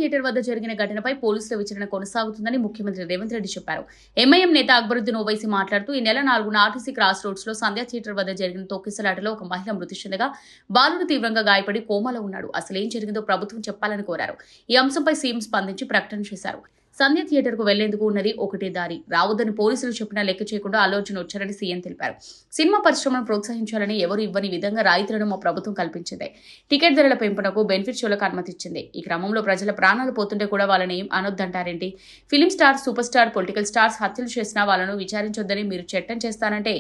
Theatre వద్ద జరిగిన ఘటనపై పోలీసుల విచారణ కొనసాగుతుందని ముఖ్యమంత్రి రేవంత్ రెడ్డి చెప్పారు. ఎంఐఎం నేత అక్బరుద్దీన్ ఓవైసీ మాట్లాడుతూ ఈ నెల 4న ఆర్టీసీ క్రాస్ రోడ్స్ లో సంధ్య థియేటర్ వద్ద జరిగిన తొక్కిసలాటలో ఒక మహిళ మృతి చెందగా బాలుడు తీవ్రంగా గాయపడి కోమాలో ఉన్నాడు. అసలేం జరిగిందో ప్రభుత్వం చెప్పాలని కోరారు. ఈ అంశంపై సీఎం స్పందించి ప్రకటన చేశారు. సంధ్య థియేటర్ కు వెళ్లేందుకు ఉన్నది ఒకటే దారి, రావద్దని పోలీసులు చెప్పినా లెక్క చేయకుండా అల్లు అర్జున్ వచ్చారని సీఎం తెలిపారు. సినిమా పరిశ్రమను ప్రోత్సహించాలని ఎవరు ఇవ్వని విధంగా రాయితీలను మా ప్రభుత్వం కల్పించింది. టికెట్ ధరల పెంపునకు బెనిఫిట్ షోలకు అనుమతి ఇచ్చింది. ఈ క్రమంలో ప్రజల ప్రాణాలు పోతుంటే కూడా వాళ్ళని ఏం అనొద్దంటారేంటి? Film star, super star, political stars హత్యలు చేసినా వాళ్ళను విచారించొద్దని మీరు చట్టం చేస్తానంటే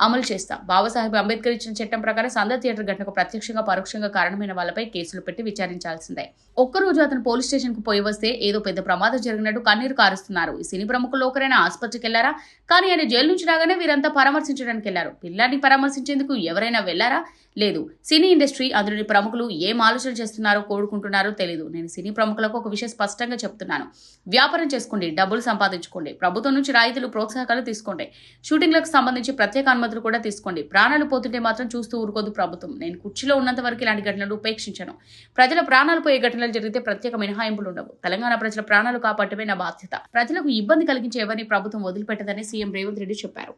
అమలు చేస్తాం. బాబాసాహెబ్ అంబేద్కర్ ఇచ్చిన చట్టం ప్రకారం సంధ్య థియేటర్ ఘటనకు ప్రత్యక్షంగా పరోక్షంగా కారణమైన వాళ్ళపై కేసులు పెట్టి విచారించాల్సిందే. ఒక్కరోజు అతను పోలీస్ స్టేషన్ కు పోయి వస్తే ఏదో పెద్ద ప్రమాదం జరిగినట్టు కన్నీరు కారుస్తున్నారు. ఈ సినీ ప్రముఖుల్లో ఒకరైనా ఆసుపత్రికి వెళ్లారా? కానీ ఆయన జైలు నుంచి రాగానే వీరంతా పరామర్శించడానికి వెళ్లారు. పిల్లాన్ని పరామర్శించేందుకు ఎవరైనా వెళ్లారా? లేదు. సినీ ఇండస్ట్రీ, అందులోని ప్రముఖులు ఏం ఆలోచన చేస్తున్నారో కోరుకుంటున్నారో తెలీదు. నేను సినీ ప్రముఖులకు ఒక విషయం స్పష్టంగా చెప్తున్నాను. వ్యాపారం చేసుకోండి, డబ్బులు సంపాదించుకోండి, ప్రభుత్వం నుంచి రాయితీలు, ప్రోత్సాహకాలు తీసుకోండి, షూటింగ్లకు సంబంధించి ప్రత్యేక అనుమతులు కూడా తీసుకోండి. ప్రాణాలు పోతుంటే మాత్రం చూస్తూ ఊరుకోదు ప్రభుత్వం. నేను కుర్చీలో ఉన్నంత వరకు ఇలాంటి ఘటనలు ఉపేక్షించను. ప్రజల ప్రాణాలు పోయే ఘటనలు జరిగితే ప్రత్యేక మినహాయింపులు ఉండవు. తెలంగాణ ప్రజల ప్రాణాలు కాపాడటమే నా బాధ్యత. ప్రజలకు ఇబ్బంది కలిగించే ఎవరిని ప్రభుత్వం వదిలిపెట్టదని సీఎం రేవంత్ రెడ్డి చెప్పారు.